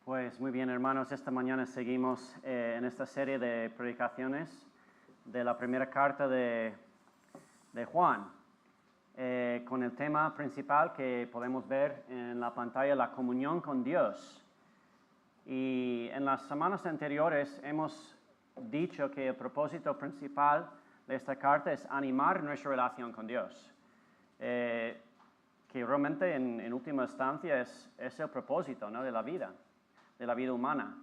Pues muy bien, hermanos, esta mañana seguimos en esta serie de predicaciones de la primera carta de Juan, con el tema principal que podemos ver en la pantalla, la comunión con Dios. Y en las semanas anteriores hemos dicho que el propósito principal de esta carta es animar nuestra relación con Dios, que realmente en última instancia es el propósito, ¿no?, de la vida humana.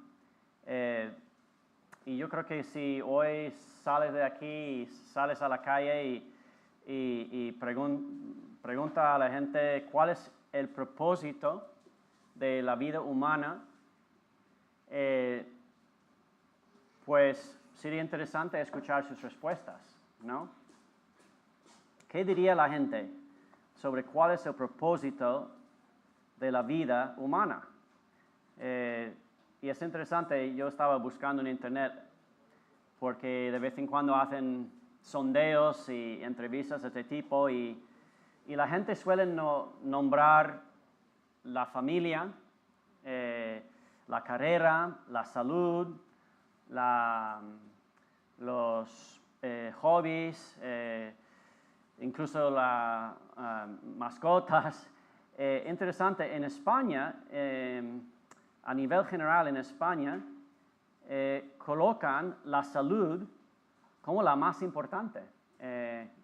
Y yo creo que si hoy sales de aquí, sales a la calle y pregunta a la gente cuál es el propósito de la vida humana, pues sería interesante escuchar sus respuestas, ¿no? ¿Qué diría la gente sobre cuál es el propósito de la vida humana? Y es interesante, yo estaba buscando en internet porque de vez en cuando hacen sondeos y entrevistas de este tipo y la gente suele nombrar la familia, la carrera, la salud, los hobbies, incluso las mascotas. Interesante, en España, a nivel general en España, colocan la salud como la más importante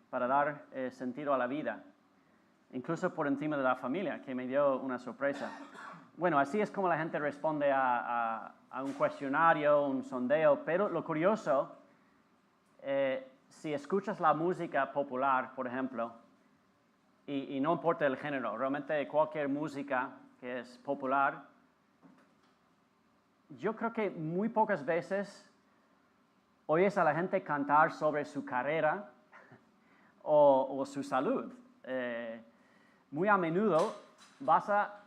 para dar sentido a la vida, incluso por encima de la familia, que me dio una sorpresa. Bueno, así es como la gente responde a un cuestionario, un sondeo, pero lo curioso, si escuchas la música popular, por ejemplo, y no importa el género, realmente cualquier música que es popular, yo creo que muy pocas veces oyes a la gente cantar sobre su carrera o su salud. Muy a menudo vas a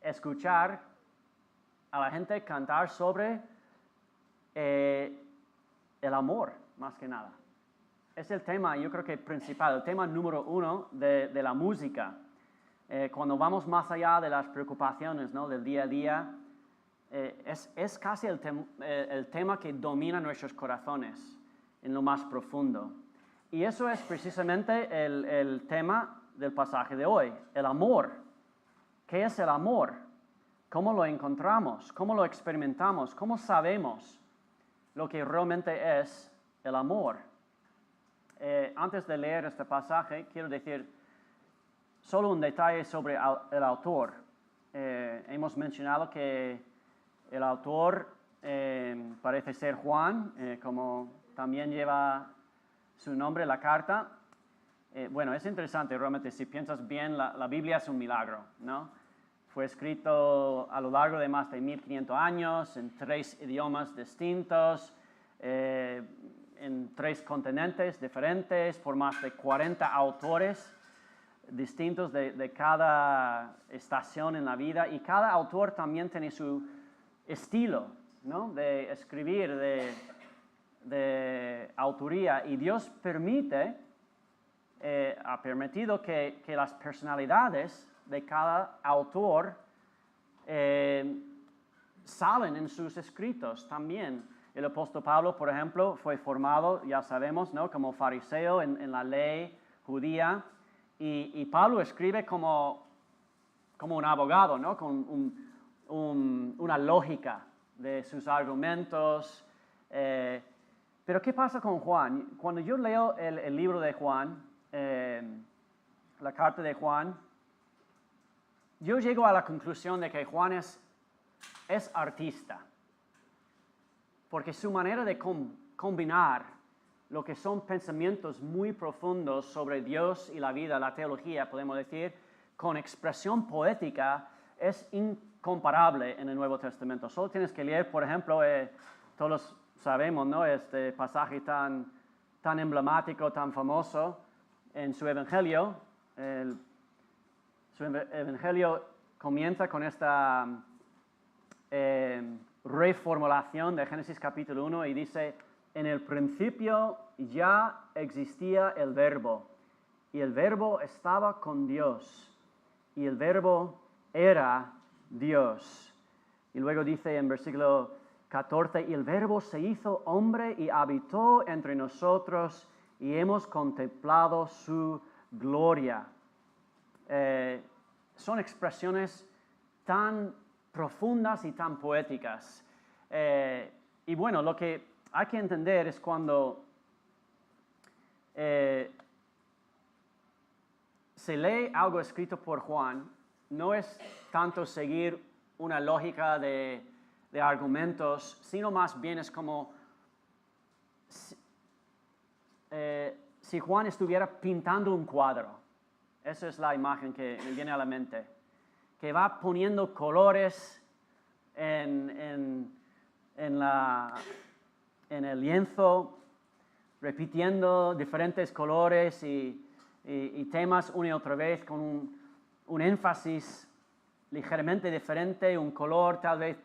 escuchar a la gente cantar sobre el amor, más que nada. Es el tema, yo creo que principal, el tema número uno de la música. Cuando vamos más allá de las preocupaciones, ¿no?, del día a día, es casi el tema que domina nuestros corazones en lo más profundo. Y eso es precisamente el tema del pasaje de hoy, el amor. ¿Qué es el amor? ¿Cómo lo encontramos? ¿Cómo lo experimentamos? ¿Cómo sabemos lo que realmente es el amor? Antes de leer este pasaje, quiero decir solo un detalle sobre el autor. Hemos mencionado que el autor parece ser Juan, como también lleva su nombre la carta. Bueno, es interesante realmente, si piensas bien, la Biblia es un milagro, ¿no? Fue escrito a lo largo de más de 1500 años, en 3 idiomas distintos, en 3 continentes diferentes, por más de 40 autores distintos de cada estación en la vida, y cada autor también tiene su estilo, ¿no?, de escribir, de autoría, y Dios ha permitido que las personalidades de cada autor salen en sus escritos también. El apóstol Pablo, por ejemplo, fue formado, ya sabemos, ¿no?, como fariseo en la ley judía, y Pablo escribe como un abogado, ¿no?, con una lógica de sus argumentos. Pero ¿qué pasa con Juan? Cuando yo leo el libro de Juan, la carta de Juan, yo llego a la conclusión de que Juan es artista, porque su manera de combinar lo que son pensamientos muy profundos sobre Dios y la vida, la teología, podemos decir, con expresión poética, es incomparable en el Nuevo Testamento. Solo tienes que leer, por ejemplo, todos sabemos, ¿no?, este pasaje tan emblemático, tan famoso en su Evangelio. Su Evangelio comienza con esta reformulación de Génesis capítulo 1 y dice: en el principio ya existía el Verbo, y el Verbo estaba con Dios, y el Verbo era Dios. Y luego dice en versículo 14, y el Verbo se hizo hombre y habitó entre nosotros y hemos contemplado su gloria. Son expresiones tan profundas y tan poéticas. Y bueno, lo que hay que entender es cuando se lee algo escrito por Juan, no es tanto seguir una lógica de argumentos, sino más bien es como si Juan estuviera pintando un cuadro. Esa es la imagen que me viene a la mente. Que va poniendo colores en el lienzo, repitiendo diferentes colores y temas una y otra vez con un énfasis ligeramente diferente, un color tal vez,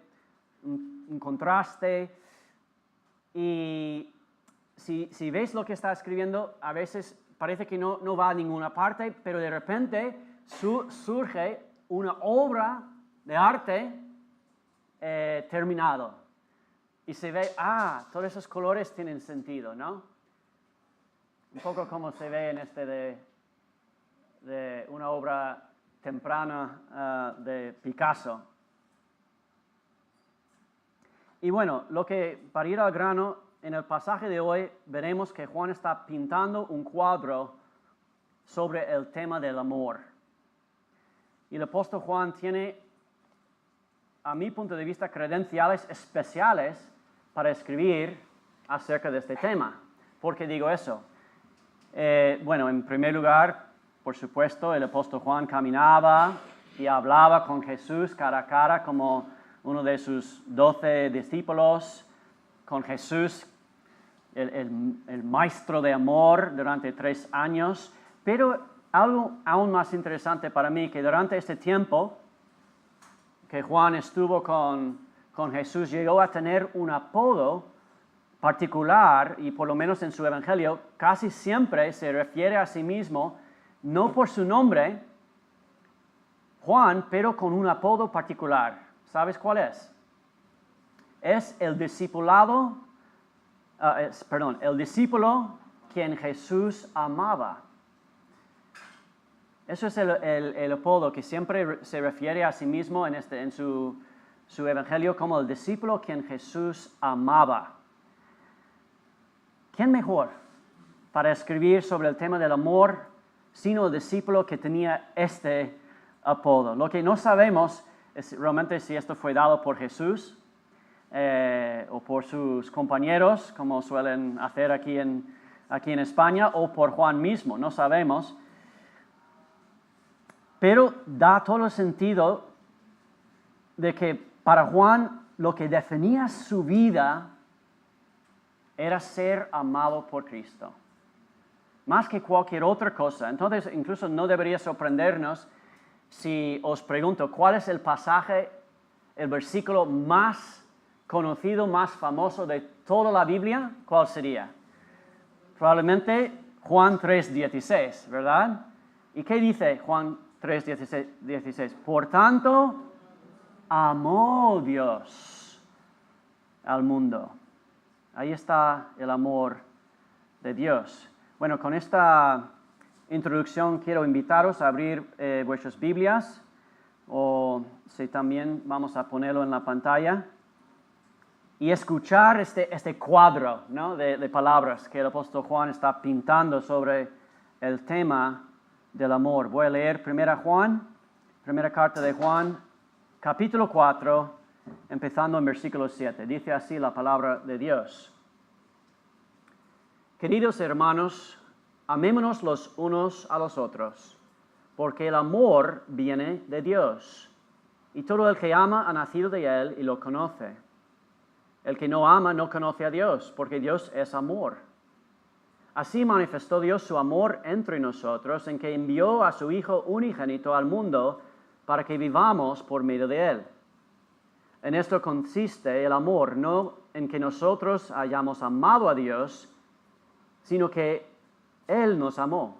un contraste. Y si ves lo que está escribiendo, a veces parece que no va a ninguna parte, pero de repente surge una obra de arte terminado. Y se ve, todos esos colores tienen sentido, ¿no? Un poco como se ve en de una obra temprana de Picasso. Y bueno, para ir al grano, en el pasaje de hoy veremos que Juan está pintando un cuadro sobre el tema del amor. Y el apóstol Juan tiene, a mi punto de vista, credenciales especiales para escribir acerca de este tema. ¿Por qué digo eso? Bueno, en primer lugar, por supuesto, el apóstol Juan caminaba y hablaba con Jesús cara a cara como uno de sus 12 discípulos, con Jesús, el maestro de amor durante 3 años. Pero algo aún más interesante para mí, que durante este tiempo que Juan estuvo con Jesús, llegó a tener un apodo particular, y por lo menos en su evangelio casi siempre se refiere a sí mismo, no por su nombre, Juan, pero con un apodo particular. ¿Sabes cuál es? Es el discípulo quien Jesús amaba. Eso es el apodo que siempre se refiere a sí mismo en su evangelio como el discípulo quien Jesús amaba. ¿Quién mejor para escribir sobre el tema del amor sino el discípulo que tenía este apodo? Lo que no sabemos es realmente si esto fue dado por Jesús o por sus compañeros, como suelen hacer aquí en España, o por Juan mismo, no sabemos. Pero da todo el sentido de que para Juan lo que definía su vida era ser amado por Cristo, más que cualquier otra cosa. Entonces, incluso no debería sorprendernos si os pregunto, ¿cuál es el pasaje, el versículo más conocido, más famoso de toda la Biblia? ¿Cuál sería? Probablemente Juan 3:16, ¿verdad? ¿Y qué dice Juan 3:16? Por tanto, amó Dios al mundo. Ahí está el amor de Dios. Bueno, con esta introducción quiero invitaros a abrir vuestras Biblias, o si también vamos a ponerlo en la pantalla, y escuchar este cuadro, ¿no?, de palabras que el apóstol Juan está pintando sobre el tema del amor. Voy a leer primera carta de Juan, capítulo 4, empezando en versículo 7. Dice así la palabra de Dios. Queridos hermanos, amémonos los unos a los otros, porque el amor viene de Dios, y todo el que ama ha nacido de Él y lo conoce. El que no ama no conoce a Dios, porque Dios es amor. Así manifestó Dios su amor entre nosotros, en que envió a su Hijo unigénito al mundo para que vivamos por medio de Él. En esto consiste el amor, no en que nosotros hayamos amado a Dios, sino que Él nos amó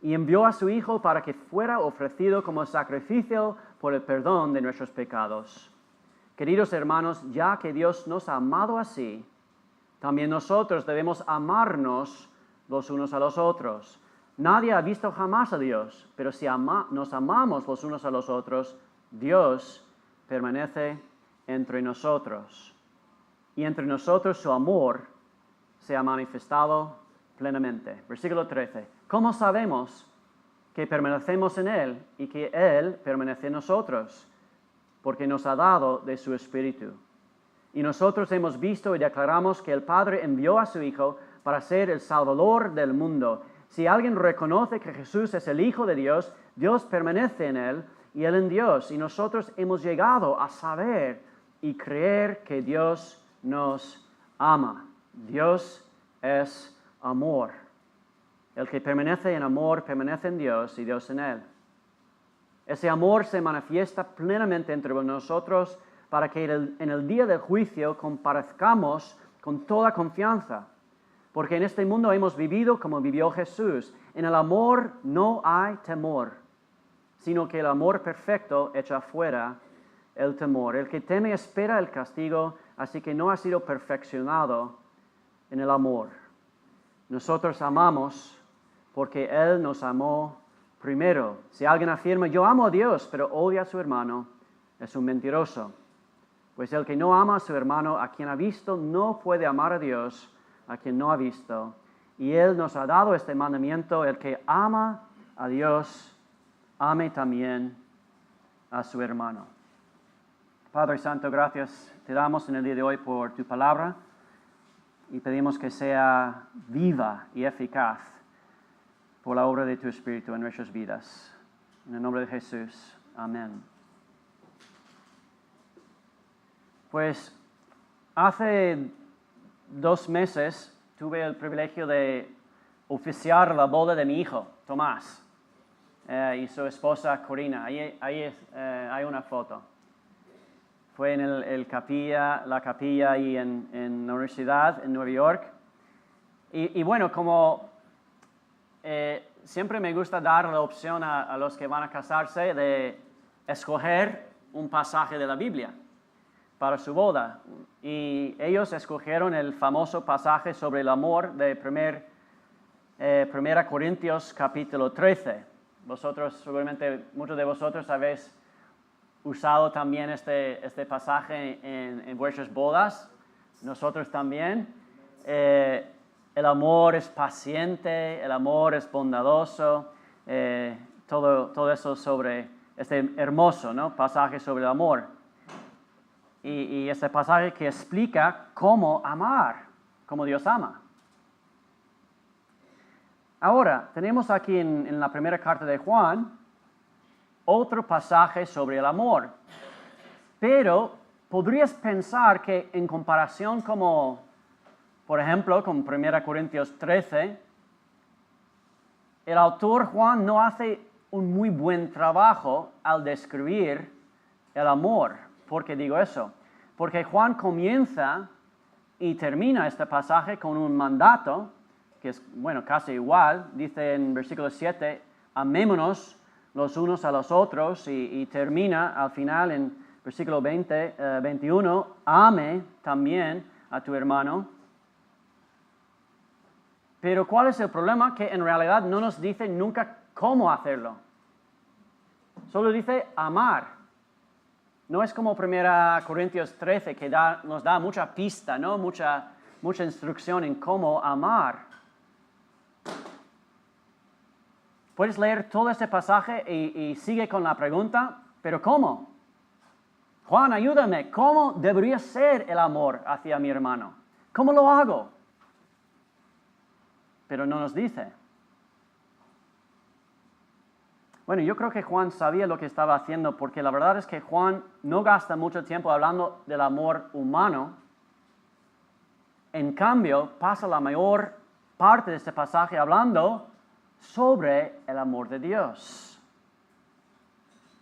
y envió a su Hijo para que fuera ofrecido como sacrificio por el perdón de nuestros pecados. Queridos hermanos, ya que Dios nos ha amado así, también nosotros debemos amarnos los unos a los otros. Nadie ha visto jamás a Dios, pero si nos amamos los unos a los otros, Dios permanece entre nosotros. Y entre nosotros su amor se ha manifestado plenamente. Versículo 13. ¿Cómo sabemos que permanecemos en Él y que Él permanece en nosotros? Porque nos ha dado de su Espíritu. Y nosotros hemos visto y declaramos que el Padre envió a su Hijo para ser el Salvador del mundo. Si alguien reconoce que Jesús es el Hijo de Dios, Dios permanece en Él y Él en Dios. Y nosotros hemos llegado a saber y creer que Dios nos ama. Dios es amor. El que permanece en amor permanece en Dios y Dios en Él. Ese amor se manifiesta plenamente entre nosotros para que en el día del juicio comparezcamos con toda confianza. Porque en este mundo hemos vivido como vivió Jesús. En el amor no hay temor, sino que el amor perfecto echa fuera el temor. El que teme espera el castigo, así que no ha sido perfeccionado en el amor. Nosotros amamos porque Él nos amó primero. Si alguien afirma, yo amo a Dios, pero odia a su hermano, es un mentiroso. Pues el que no ama a su hermano, a quien ha visto, no puede amar a Dios, a quien no ha visto. Y Él nos ha dado este mandamiento: el que ama a Dios, ame también a su hermano. Padre Santo, gracias te damos en el día de hoy por tu palabra y pedimos que sea viva y eficaz por la obra de tu Espíritu en nuestras vidas. En el nombre de Jesús. Amén. Pues hace 2 meses tuve el privilegio de oficiar la boda de mi hijo, Tomás, y su esposa Corina. Ahí hay una foto. Fue en la capilla ahí en la universidad en Nueva York. Y bueno, como siempre me gusta dar la opción a los que van a casarse de escoger un pasaje de la Biblia para su boda. Y ellos escogieron el famoso pasaje sobre el amor de 1 Corintios capítulo 13. Vosotros, seguramente muchos de vosotros habéis usado también este pasaje en vuestras bodas. Nosotros también. El amor es paciente, el amor es bondadoso, todo eso sobre este hermoso, ¿no?, pasaje sobre el amor. Y este pasaje que explica cómo amar, cómo Dios ama. Ahora, tenemos aquí en la primera carta de Juan otro pasaje sobre el amor. Pero podrías pensar que en comparación como, por ejemplo, con 1 Corintios 13, el autor Juan no hace un muy buen trabajo al describir el amor. ¿Por qué digo eso? Porque Juan comienza y termina este pasaje con un mandato, que es, bueno, casi igual. Dice en versículo 7, amémonos los unos a los otros, y termina al final en versículo 21, ame también a tu hermano. Pero ¿cuál es el problema? Que en realidad no nos dice nunca cómo hacerlo. Solo dice amar. No es como 1 Corintios 13 que nos da mucha pista, ¿no? Mucha instrucción en cómo amar. Puedes leer todo este pasaje y sigue con la pregunta, ¿pero cómo? Juan, ayúdame, ¿cómo debería ser el amor hacia mi hermano? ¿Cómo lo hago? Pero no nos dice. Bueno, yo creo que Juan sabía lo que estaba haciendo, porque la verdad es que Juan no gasta mucho tiempo hablando del amor humano. En cambio, pasa la mayor parte de este pasaje hablando sobre el amor de Dios.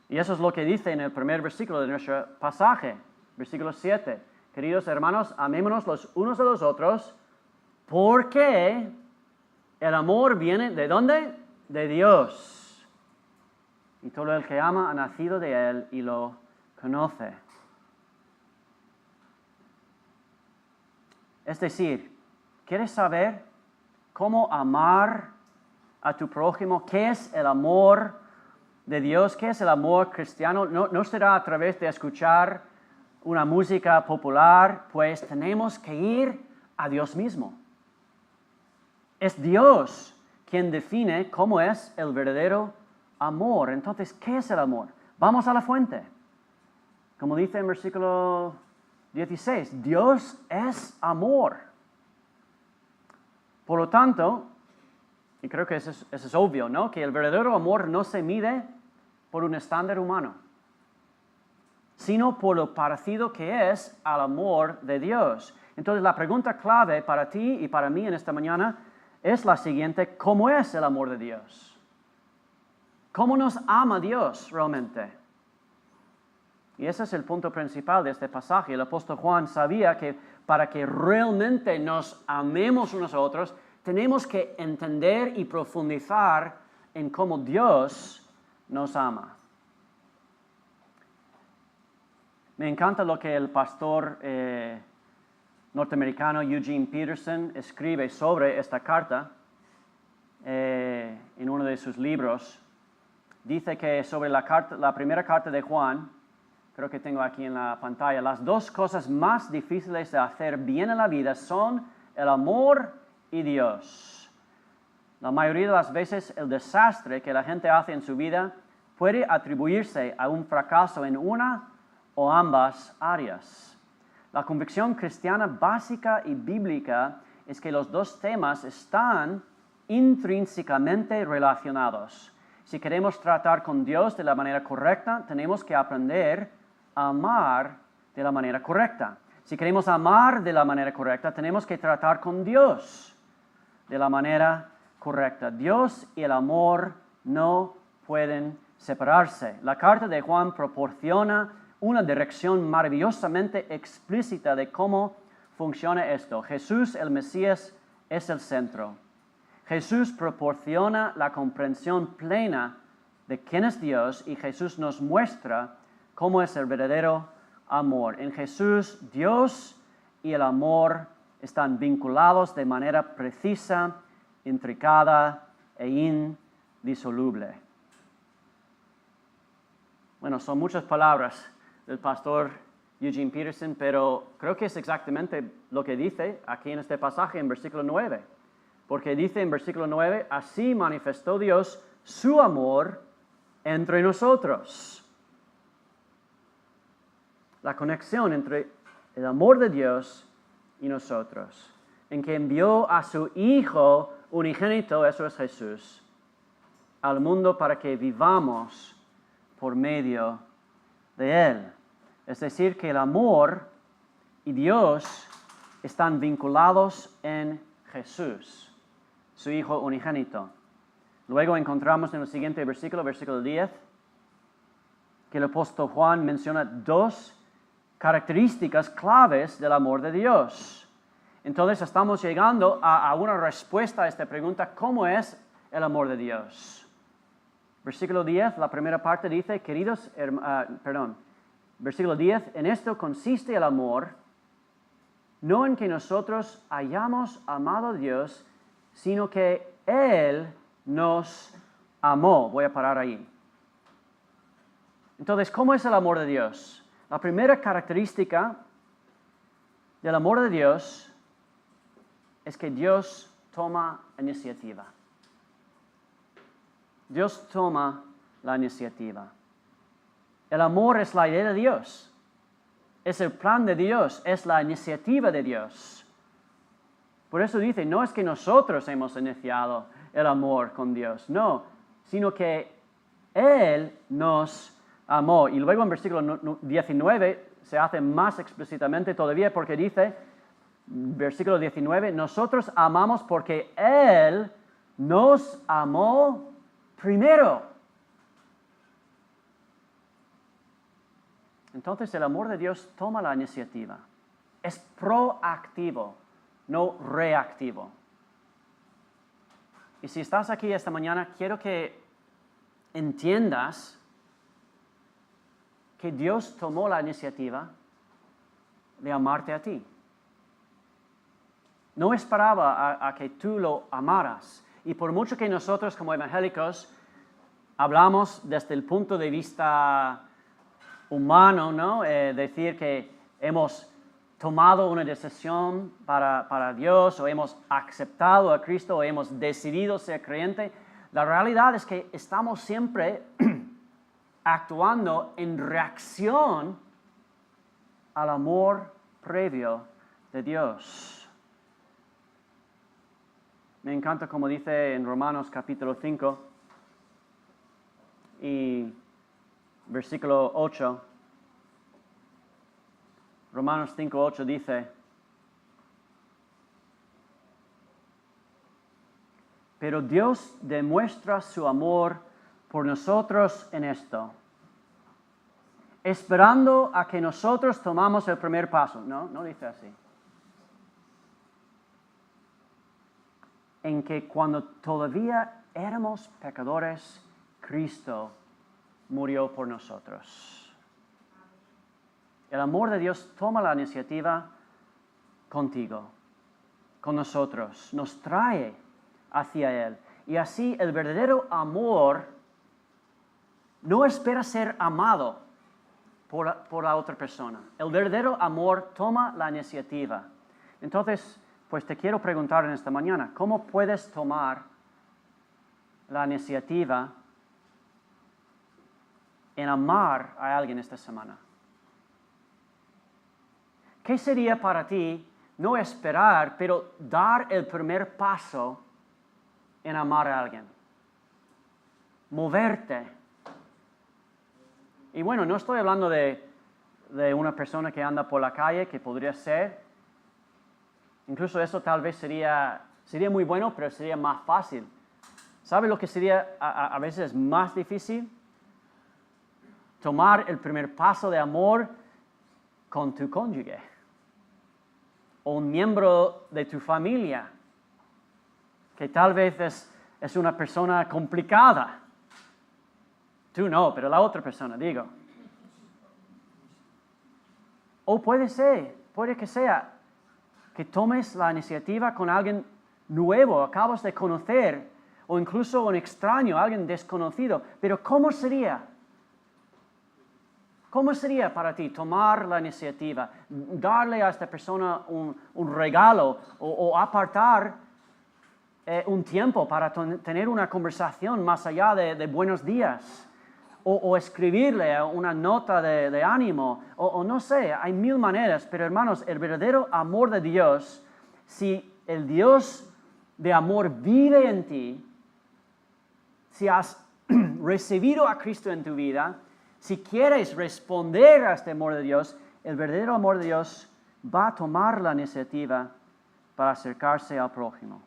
Y eso es lo que dice en el primer versículo de nuestro pasaje, versículo 7. Queridos hermanos, amémonos los unos a los otros, porque el amor viene ¿de dónde? De Dios. Y todo el que ama ha nacido de Él y lo conoce. Es decir, ¿quieres saber cómo amar a tu prójimo? ¿Qué es el amor de Dios? ¿Qué es el amor cristiano? No será a través de escuchar una música popular, pues tenemos que ir a Dios mismo. Es Dios quien define cómo es el verdadero amor. Entonces, ¿qué es el amor? Vamos a la fuente. Como dice en versículo 16, Dios es amor. Por lo tanto, y creo que eso es obvio, ¿no? Que el verdadero amor no se mide por un estándar humano, sino por lo parecido que es al amor de Dios. Entonces, la pregunta clave para ti y para mí en esta mañana es la siguiente: ¿cómo es el amor de Dios? ¿Cómo nos ama Dios realmente? Y ese es el punto principal de este pasaje. El apóstol Juan sabía que para que realmente nos amemos unos a otros, tenemos que entender y profundizar en cómo Dios nos ama. Me encanta lo que el pastor norteamericano Eugene Peterson escribe sobre esta carta en uno de sus libros. Dice que sobre la primera carta de Juan, creo que tengo aquí en la pantalla, las dos cosas más difíciles de hacer bien en la vida son el amor y Dios. La mayoría de las veces el desastre que la gente hace en su vida puede atribuirse a un fracaso en una o ambas áreas. La convicción cristiana básica y bíblica es que los dos temas están intrínsecamente relacionados. Si queremos tratar con Dios de la manera correcta, tenemos que aprender a amar de la manera correcta. Si queremos amar de la manera correcta, tenemos que tratar con Dios de la manera correcta. Dios y el amor no pueden separarse. La carta de Juan proporciona una dirección maravillosamente explícita de cómo funciona esto. Jesús, el Mesías, es el centro. Jesús proporciona la comprensión plena de quién es Dios y Jesús nos muestra cómo es el verdadero amor. En Jesús, Dios y el amor están vinculados de manera precisa, intricada e indisoluble. Bueno, son muchas palabras del pastor Eugene Peterson, pero creo que es exactamente lo que dice aquí en este pasaje en versículo 9. Porque dice en versículo 9, así manifestó Dios su amor entre nosotros. La conexión entre el amor de Dios y nosotros, en que envió a su Hijo unigénito, eso es Jesús, al mundo para que vivamos por medio de Él. Es decir, que el amor y Dios están vinculados en Jesús, su Hijo unigénito. Luego encontramos en el siguiente versículo, versículo 10, que el apóstol Juan menciona dos características claves del amor de Dios. Entonces estamos llegando a una respuesta a esta pregunta: ¿cómo es el amor de Dios? Versículo 10, la primera parte dice, versículo 10, en esto consiste el amor, no en que nosotros hayamos amado a Dios, sino que Él nos amó. Voy a parar ahí. Entonces, ¿cómo es el amor de Dios? La primera característica del amor de Dios es que Dios toma iniciativa. Dios toma la iniciativa. El amor es la idea de Dios. Es el plan de Dios, es la iniciativa de Dios. Por eso dice, no es que nosotros hemos iniciado el amor con Dios, no, sino que Él nos amó. Y luego en versículo 19 se hace más explícitamente todavía porque dice, versículo 19, nosotros amamos porque Él nos amó primero. Entonces el amor de Dios toma la iniciativa. Es proactivo, no reactivo. Y si estás aquí esta mañana, quiero que entiendas que Dios tomó la iniciativa de amarte a ti. No esperaba a que tú lo amaras. Y por mucho que nosotros como evangélicos hablamos desde el punto de vista humano, ¿no? Decir que hemos tomado una decisión para Dios o hemos aceptado a Cristo o hemos decidido ser creyente, la realidad es que estamos siempre actuando en reacción al amor previo de Dios. Me encanta como dice en Romanos capítulo 5 y versículo 8. Romanos 5:8 dice: pero Dios demuestra su amor por nosotros en esto, esperando a que nosotros tomamos el primer paso. No dice así. En que cuando todavía éramos pecadores, Cristo murió por nosotros. El amor de Dios toma la iniciativa contigo, con nosotros, nos trae hacia Él. Y así el verdadero amor no espera ser amado por la otra persona. El verdadero amor toma la iniciativa. Entonces, pues te quiero preguntar en esta mañana, ¿cómo puedes tomar la iniciativa en amar a alguien esta semana? ¿Qué sería para ti no esperar, pero dar el primer paso en amar a alguien? Moverte. Y bueno, no estoy hablando de una persona que anda por la calle, que podría ser. Incluso eso tal vez sería muy bueno, pero sería más fácil. ¿Sabe lo que sería a veces más difícil? Tomar el primer paso de amor con tu cónyuge o un miembro de tu familia que tal vez es una persona complicada. Tú no, pero la otra persona, digo. O puede que sea que tomes la iniciativa con alguien nuevo, acabas de conocer, o incluso un extraño, alguien desconocido. Pero ¿cómo sería? ¿Cómo sería para ti tomar la iniciativa, darle a esta persona un regalo o apartar un tiempo para tener una conversación más allá de buenos días? O escribirle una nota de ánimo, o no sé, hay mil maneras, pero hermanos, el verdadero amor de Dios, si el Dios de amor vive en ti, si has recibido a Cristo en tu vida, si quieres responder a este amor de Dios, el verdadero amor de Dios va a tomar la iniciativa para acercarse al prójimo.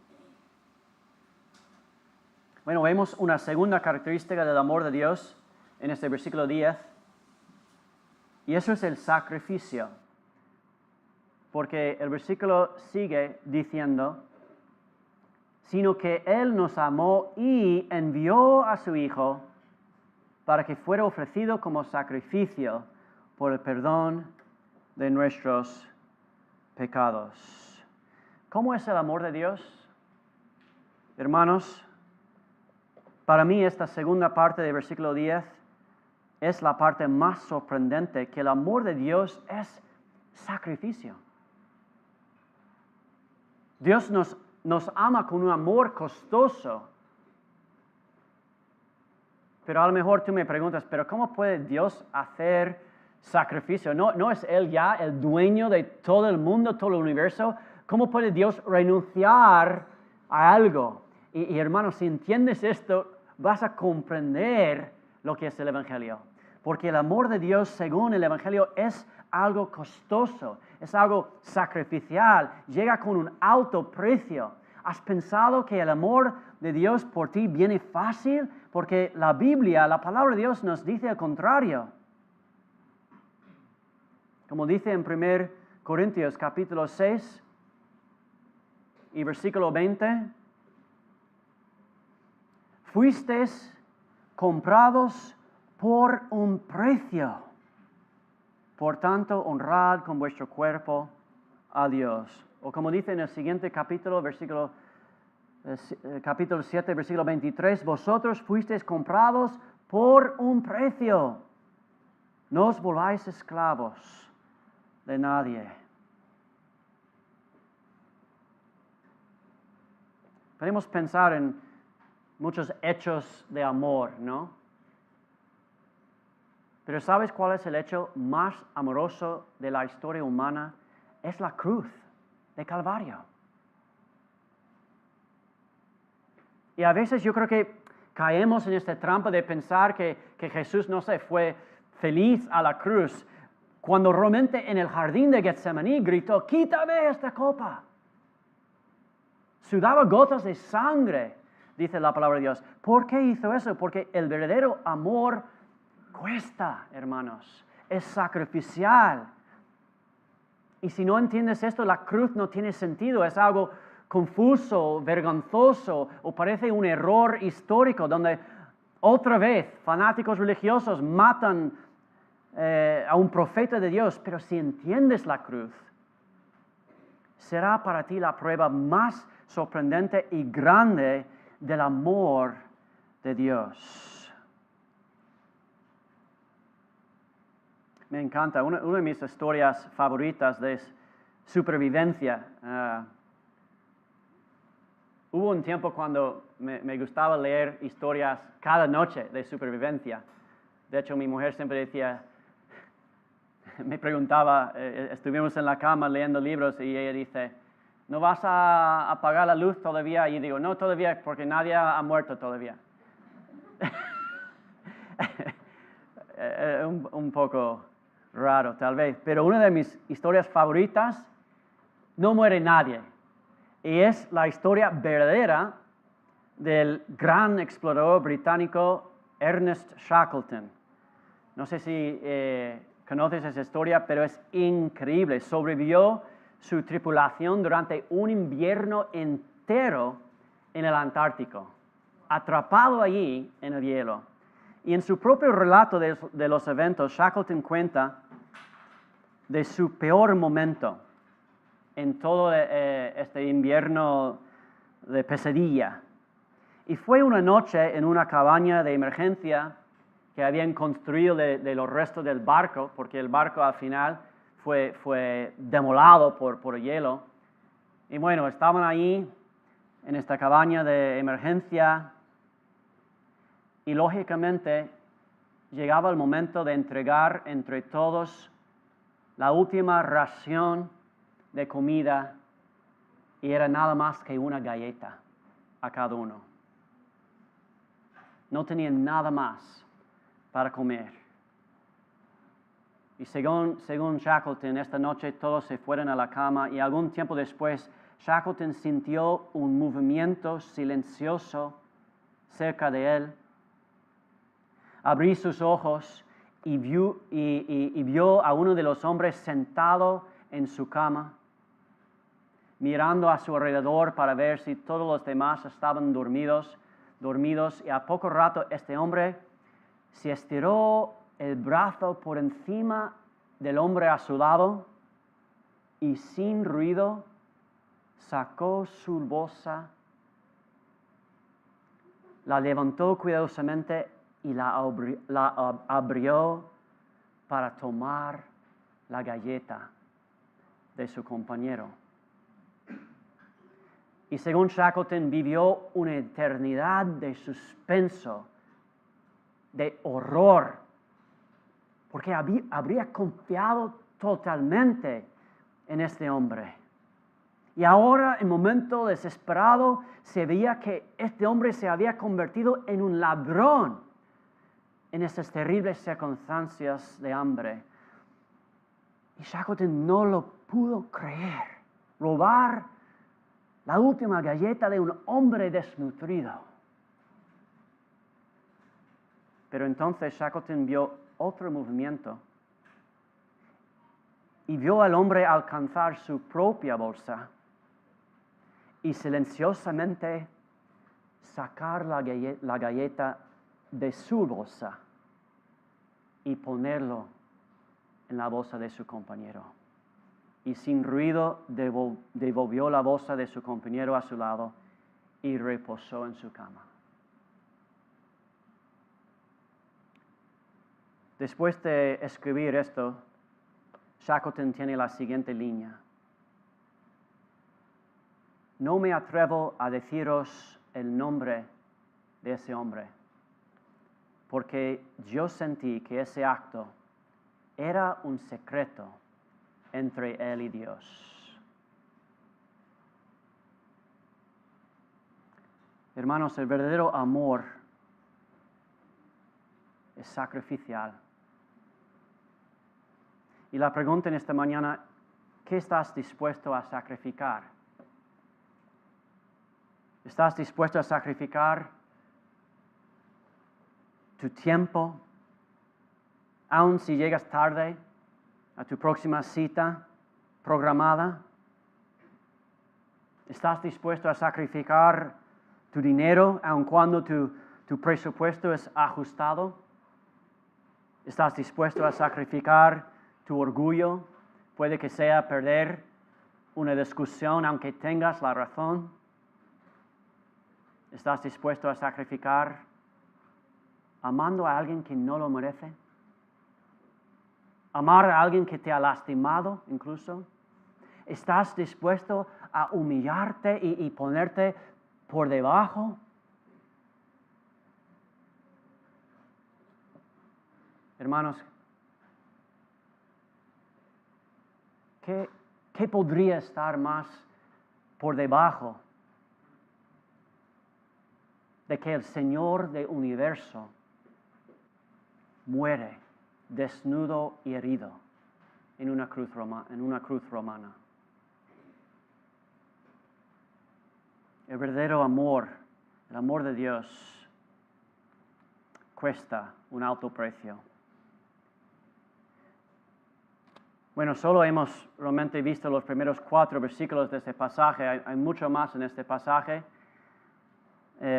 Bueno, vemos una segunda característica del amor de Dios en este versículo 10, y eso es el sacrificio, porque el versículo sigue diciendo, sino que Él nos amó y envió a su Hijo para que fuera ofrecido como sacrificio por el perdón de nuestros pecados. ¿Cómo es el amor de Dios? Hermanos, para mí esta segunda parte del versículo 10 es la parte más sorprendente, que el amor de Dios es sacrificio. Dios nos ama con un amor costoso. Pero a lo mejor tú me preguntas, ¿pero cómo puede Dios hacer sacrificio? ¿No es Él ya el dueño de todo el mundo, todo el universo? ¿Cómo puede Dios renunciar a algo? Y hermanos, si entiendes esto, vas a comprender lo que es el Evangelio. Porque el amor de Dios, según el Evangelio, es algo costoso, es algo sacrificial, llega con un alto precio. ¿Has pensado que el amor de Dios por ti viene fácil? Porque la Biblia, la palabra de Dios nos dice el contrario. Como dice en 1 Corintios capítulo 6 y versículo 20, fuisteis comprados por un precio. Por tanto, honrad con vuestro cuerpo a Dios. O como dice en el siguiente capítulo, capítulo 7, versículo 23, vosotros fuisteis comprados por un precio. No os volváis esclavos de nadie. Podemos pensar en muchos hechos de amor, ¿no? Pero ¿sabes cuál es el hecho más amoroso de la historia humana? Es la cruz de Calvario. Y a veces yo creo que caemos en esta trampa de pensar que Jesús, no sé, fue feliz a la cruz, cuando realmente en el jardín de Getsemaní gritó, quítame esta copa. Sudaba gotas de sangre, dice la palabra de Dios. ¿Por qué hizo eso? Porque el verdadero amor cuesta, hermanos, es sacrificial. Y si no entiendes esto, la cruz no tiene sentido, es algo confuso, vergonzoso, o parece un error histórico donde otra vez fanáticos religiosos matan a un profeta de Dios. Pero si entiendes la cruz, será para ti la prueba más sorprendente y grande del amor de Dios. Me encanta, una de mis historias favoritas de supervivencia. Hubo un tiempo cuando me gustaba leer historias cada noche de supervivencia. De hecho, mi mujer siempre decía, me preguntaba, estuvimos en la cama leyendo libros y ella dice, ¿no vas a apagar la luz todavía? Y digo, no todavía, porque nadie ha muerto todavía. un poco raro, tal vez. Pero una de mis historias favoritas, no muere nadie. Y es la historia verdadera del gran explorador británico Ernest Shackleton. No sé si conoces esa historia, pero es increíble. Sobrevivió su tripulación durante un invierno entero en el Antártico, atrapado allí en el hielo. Y en su propio relato de los eventos, Shackleton cuenta de su peor momento en todo este invierno de pesadilla. Y fue una noche en una cabaña de emergencia que habían construido de los restos del barco, porque el barco al final fue demolado por el hielo. Y bueno, estaban ahí en esta cabaña de emergencia y lógicamente llegaba el momento de entregar entre todos la última ración de comida y era nada más que una galleta a cada uno. No tenían nada más para comer. Y según Shackleton, esta noche todos se fueron a la cama y algún tiempo después Shackleton sintió un movimiento silencioso cerca de él. Abrió sus ojos y vio a uno de los hombres sentado en su cama, mirando a su alrededor para ver si todos los demás estaban dormidos, y a poco rato este hombre se estiró el brazo por encima del hombre a su lado y sin ruido sacó su bolsa, la levantó cuidadosamente y la abrió para tomar la galleta de su compañero. Y según Shackleton, vivió una eternidad de suspenso, de horror, porque habría confiado totalmente en este hombre. Y ahora, en momento desesperado, se veía que este hombre se había convertido en un ladrón en estas terribles circunstancias de hambre. Y Shackleton no lo pudo creer. Robar la última galleta de un hombre desnutrido. Pero entonces Shackleton vio otro movimiento y vio al hombre alcanzar su propia bolsa y silenciosamente sacar la galleta de su bolsa y ponerlo en la bolsa de su compañero. y sin ruido devolvió la bolsa de su compañero a su lado y reposó en su cama. Después de escribir esto, Shackleton tiene la siguiente línea. No me atrevo a deciros el nombre de ese hombre, porque yo sentí que ese acto era un secreto entre él y Dios. Hermanos, el verdadero amor es sacrificial. Y la pregunta en esta mañana, ¿qué estás dispuesto a sacrificar? ¿Estás dispuesto a sacrificar tu tiempo, aun si llegas tarde a tu próxima cita programada? ¿Estás dispuesto a sacrificar tu dinero, aun cuando tu presupuesto es ajustado? ¿Estás dispuesto a sacrificar tu orgullo? Puede que sea perder una discusión, aunque tengas la razón. ¿Estás dispuesto a sacrificar amando a alguien que no lo merece? ¿Amar a alguien que te ha lastimado incluso? ¿Estás dispuesto a humillarte y ponerte por debajo? Hermanos, ¿qué podría estar más por debajo de que el Señor del universo muere desnudo y herido en una cruz romana? El verdadero amor, el amor de Dios, cuesta un alto precio. Bueno, solo hemos realmente visto los primeros 4 versículos de este pasaje. Hay mucho más en este pasaje,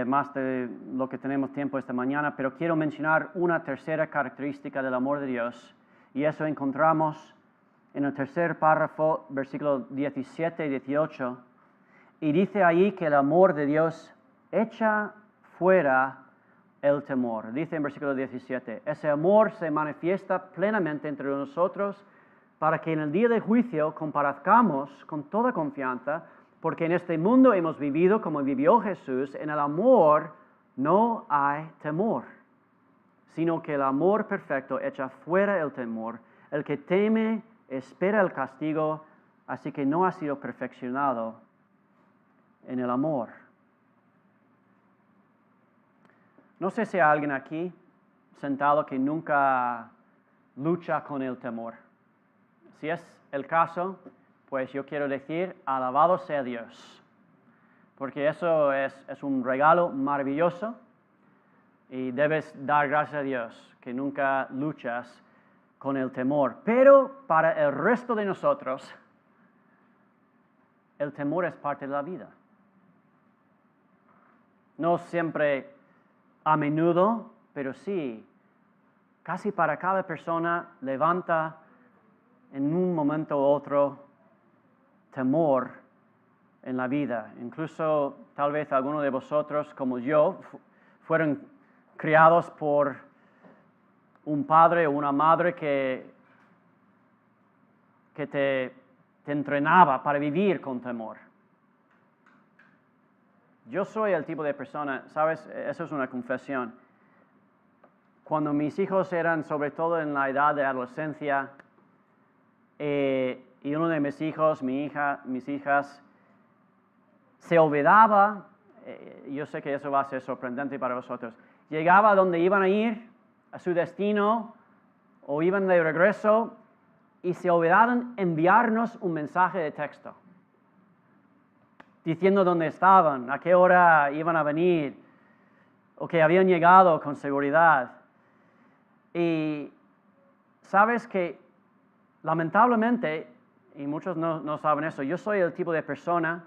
más de lo que tenemos tiempo esta mañana, pero quiero mencionar una tercera característica del amor de Dios, y eso encontramos en el tercer párrafo, versículos 17 y 18, y dice ahí que el amor de Dios echa fuera el temor. Dice en versículo 17, ese amor se manifiesta plenamente entre nosotros para que en el día de juicio comparezcamos con toda confianza, porque en este mundo hemos vivido como vivió Jesús. En el amor no hay temor, sino que el amor perfecto echa fuera el temor. El que teme espera el castigo, así que no ha sido perfeccionado en el amor. No sé si hay alguien aquí sentado que nunca lucha con el temor. Si es el caso, pues yo quiero decir, alabado sea Dios, porque eso es un regalo maravilloso y debes dar gracias a Dios que nunca luchas con el temor. Pero para el resto de nosotros, el temor es parte de la vida. No siempre a menudo, pero sí, casi para cada persona levanta en un momento u otro temor en la vida. Incluso tal vez algunos de vosotros, como yo, fueron criados por un padre o una madre que te entrenaba para vivir con temor. Yo soy el tipo de persona, ¿sabes? Eso es una confesión. Cuando mis hijos eran, sobre todo en la edad de adolescencia, y uno de mis hijos, mis hijas, se olvidaba, yo sé que eso va a ser sorprendente para vosotros, llegaba a donde iban a ir, a su destino, o iban de regreso, y se olvidaron enviarnos un mensaje de texto, diciendo dónde estaban, a qué hora iban a venir, o que habían llegado con seguridad. Y sabes que lamentablemente, y muchos no saben eso, yo soy el tipo de persona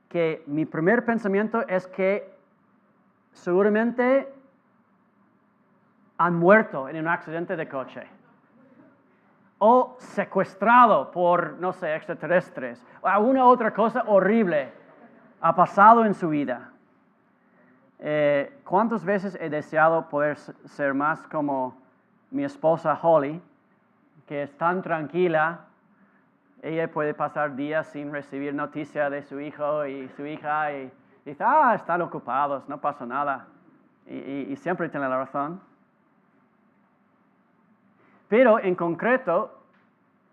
que mi primer pensamiento es que seguramente han muerto en un accidente de coche. o secuestrado por, no sé, extraterrestres, o alguna otra cosa horrible ha pasado en su vida. ¿Cuántas veces he deseado poder ser más como mi esposa Holly, que es tan tranquila? Ella puede pasar días sin recibir noticia de su hijo y su hija y dice, están ocupados, no pasa nada. Y siempre tiene la razón. Pero en concreto,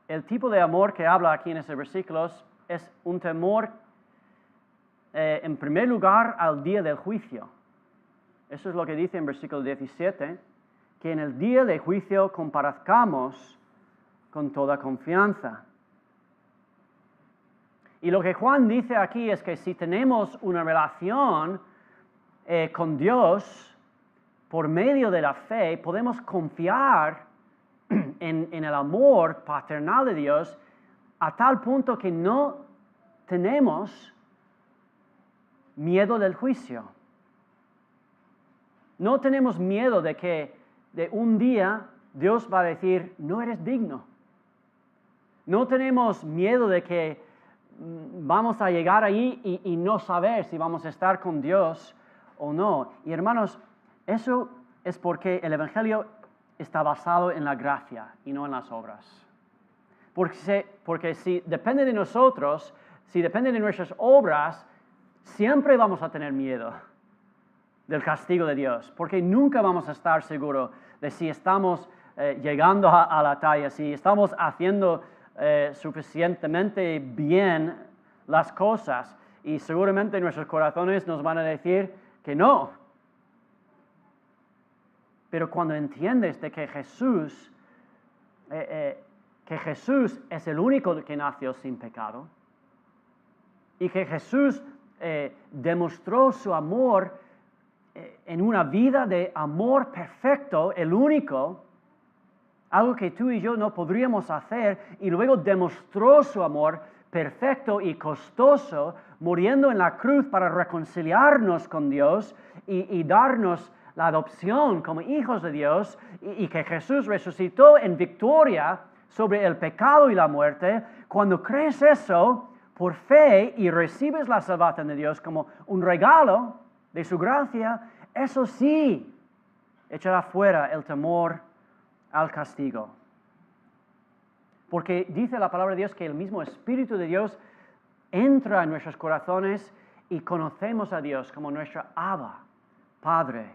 el tipo de amor que habla aquí en estos versículos es un temor, en primer lugar, al día del juicio. Eso es lo que dice en versículo 17, que en el día de juicio comparezcamos con toda confianza. Y lo que Juan dice aquí es que si tenemos una relación con Dios por medio de la fe, podemos confiar en el amor paternal de Dios a tal punto que no tenemos miedo del juicio. No tenemos miedo de que de un día Dios va a decir, no eres digno. No tenemos miedo de que vamos a llegar ahí y no saber si vamos a estar con Dios o no. Y hermanos, eso es porque el Evangelio está basado en la gracia y no en las obras. Porque si depende de nosotros, si depende de nuestras obras, siempre vamos a tener miedo del castigo de Dios, porque nunca vamos a estar seguros de si estamos llegando a la talla, si estamos haciendo suficientemente bien las cosas, y seguramente nuestros corazones nos van a decir que no. Pero cuando entiendes de que Jesús es el único que nació sin pecado, y que Jesús demostró su amor en una vida de amor perfecto, el único, algo que tú y yo no podríamos hacer, y luego demostró su amor perfecto y costoso, muriendo en la cruz para reconciliarnos con Dios y darnos la adopción como hijos de Dios, y que Jesús resucitó en victoria sobre el pecado y la muerte. Cuando crees eso por fe y recibes la salvación de Dios como un regalo de su gracia, eso sí echará fuera el temor al castigo. Porque dice la palabra de Dios que el mismo Espíritu de Dios entra en nuestros corazones y conocemos a Dios como nuestro Abba, Padre,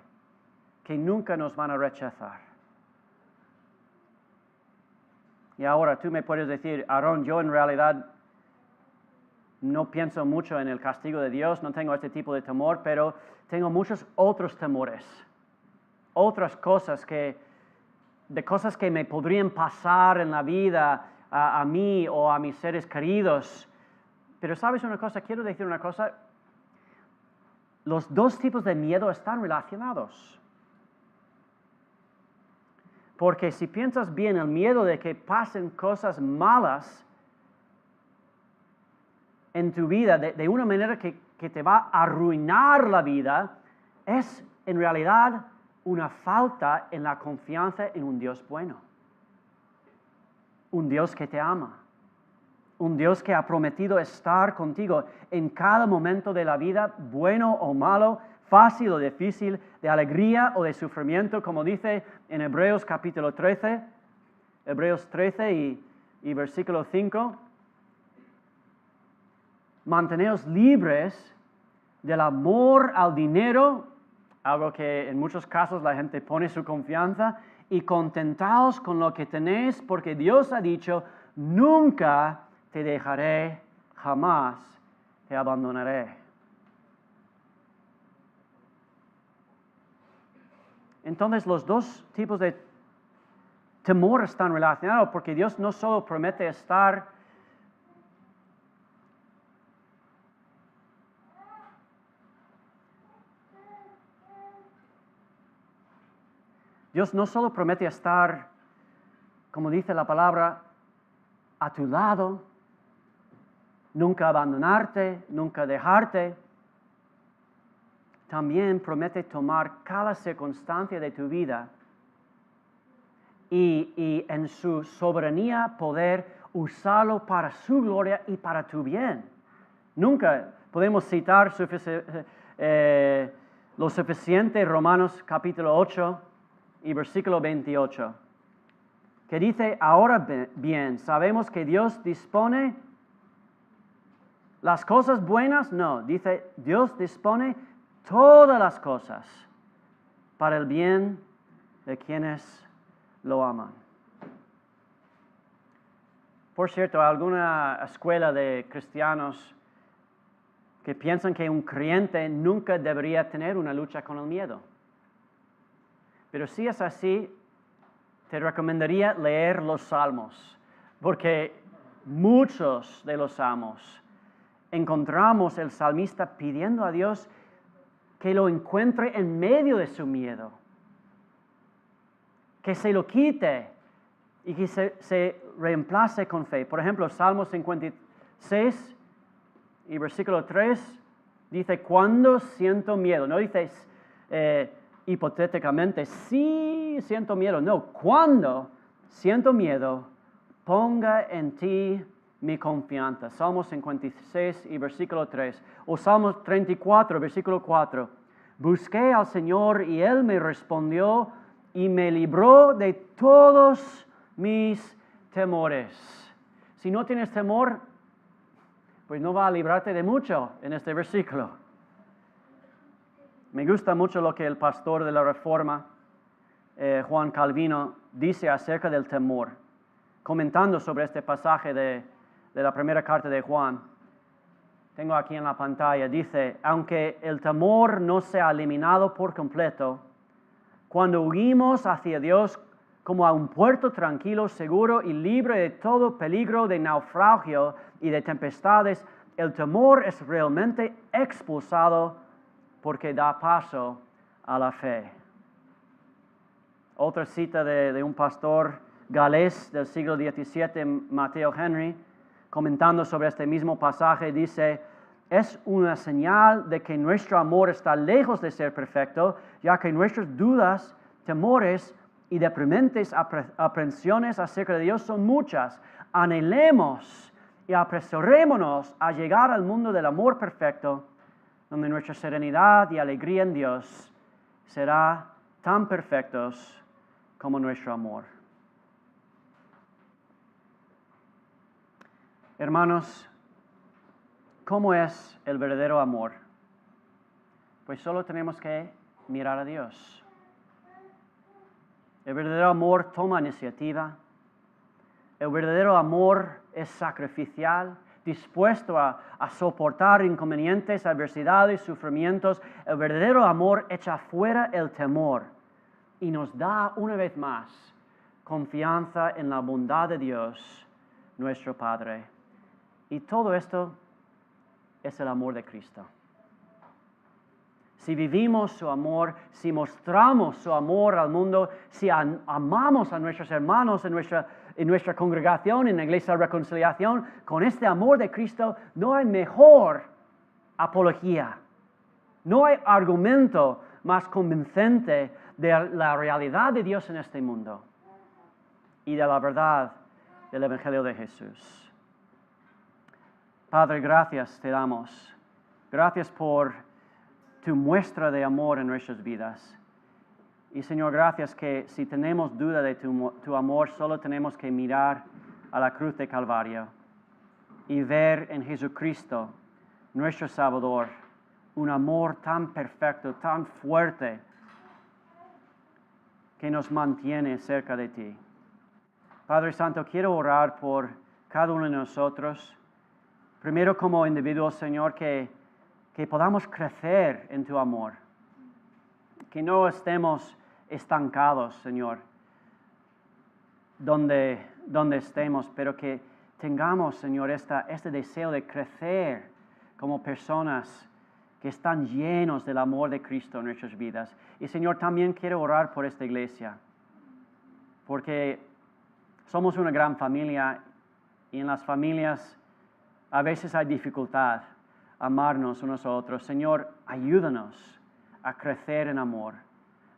que nunca nos van a rechazar. Y ahora tú me puedes decir, Aarón, yo en realidad no pienso mucho en el castigo de Dios, no tengo este tipo de temor, pero tengo muchos otros temores, otras cosas que me podrían pasar en la vida a mí o a mis seres queridos. Pero ¿sabes una cosa? Quiero decir una cosa. Los dos tipos de miedo están relacionados. Porque si piensas bien, el miedo de que pasen cosas malas en tu vida de una manera que te va a arruinar la vida, es en realidad una falta en la confianza en un Dios bueno. Un Dios que te ama. Un Dios que ha prometido estar contigo en cada momento de la vida, bueno o malo, fácil o difícil, de alegría o de sufrimiento, como dice en Hebreos capítulo 13, Hebreos 13 y versículo 5. Manteneos libres del amor al dinero, algo que en muchos casos la gente pone su confianza, y contentaos con lo que tenéis, porque Dios ha dicho, nunca te dejaré, jamás te abandonaré. Entonces los dos tipos de temor están relacionados, porque Dios no solo promete estar Dios no solo promete estar, como dice la palabra, a tu lado, nunca abandonarte, nunca dejarte. También promete tomar cada circunstancia de tu vida y en su soberanía poder usarlo para su gloria y para tu bien. Nunca podemos citar lo suficiente Romanos capítulo 8 y versículo 28, que dice, ahora bien, sabemos que Dios dispone las cosas buenas, no, dice, Dios dispone todas las cosas para el bien de quienes lo aman. Por cierto, alguna escuela de cristianos que piensan que un creyente nunca debería tener una lucha con el miedo. Pero si es así, te recomendaría leer los Salmos, porque muchos de los Salmos encontramos el salmista pidiendo a Dios que lo encuentre en medio de su miedo, que se lo quite y que se reemplace con fe. Por ejemplo, Salmo 56 y versículo 3 dice, cuando siento miedo, no dice hipotéticamente, sí siento miedo, no, cuando siento miedo, ponga en ti mi confianza. Salmo 56 y versículo 3. O Salmo 34, versículo 4. Busqué al Señor y Él me respondió y me libró de todos mis temores. Si no tienes temor, pues no va a librarte de mucho en este versículo. Me gusta mucho lo que el pastor de la Reforma, Juan Calvino, dice acerca del temor, comentando sobre este pasaje de la primera carta de Juan. Tengo aquí en la pantalla, dice, aunque el temor no sea eliminado por completo, cuando huimos hacia Dios como a un puerto tranquilo, seguro y libre de todo peligro de naufragio y de tempestades, el temor es realmente expulsado porque da paso a la fe. Otra cita de un pastor galés del siglo XVII, Mateo Henry, comentando sobre este mismo pasaje, dice, es una señal de que nuestro amor está lejos de ser perfecto, ya que nuestras dudas, temores y deprimentes aprensiones acerca de Dios son muchas. Anhelemos y apresurémonos a llegar al mundo del amor perfecto, donde nuestra serenidad y alegría en Dios será tan perfectos como nuestro amor. Hermanos, ¿cómo es el verdadero amor? Pues solo tenemos que mirar a Dios. El verdadero amor toma iniciativa. El verdadero amor es sacrificial, dispuesto a soportar inconvenientes, adversidades, sufrimientos. El verdadero amor echa fuera el temor y nos da una vez más confianza en la bondad de Dios, nuestro Padre. Y todo esto es el amor de Cristo. Si vivimos su amor, si mostramos su amor al mundo, si amamos a nuestros hermanos en nuestra congregación, en la Iglesia de Reconciliación, con este amor de Cristo, no hay mejor apología. No hay argumento más convincente de la realidad de Dios en este mundo y de la verdad del Evangelio de Jesús. Padre, gracias te damos. Gracias por tu muestra de amor en nuestras vidas. Y Señor, gracias que si tenemos duda de tu amor, solo tenemos que mirar a la cruz de Calvario y ver en Jesucristo, nuestro Salvador, un amor tan perfecto, tan fuerte, que nos mantiene cerca de ti. Padre Santo, quiero orar por cada uno de nosotros. Primero como individuos, Señor, que podamos crecer en tu amor. Que no estemos estancados, Señor, donde estemos, pero que tengamos, Señor, este deseo de crecer como personas que están llenos del amor de Cristo en nuestras vidas. Y, Señor, también quiero orar por esta iglesia, porque somos una gran familia y en las familias a veces hay dificultad amarnos unos a otros. Señor, ayúdanos a crecer en amor.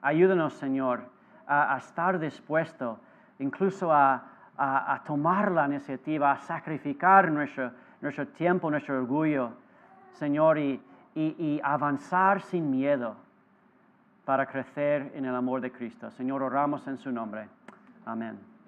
Ayúdanos, Señor, a estar dispuesto incluso a tomar la iniciativa, a sacrificar nuestro tiempo, nuestro orgullo, Señor, y avanzar sin miedo para crecer en el amor de Cristo. Señor, oramos en su nombre. Amén.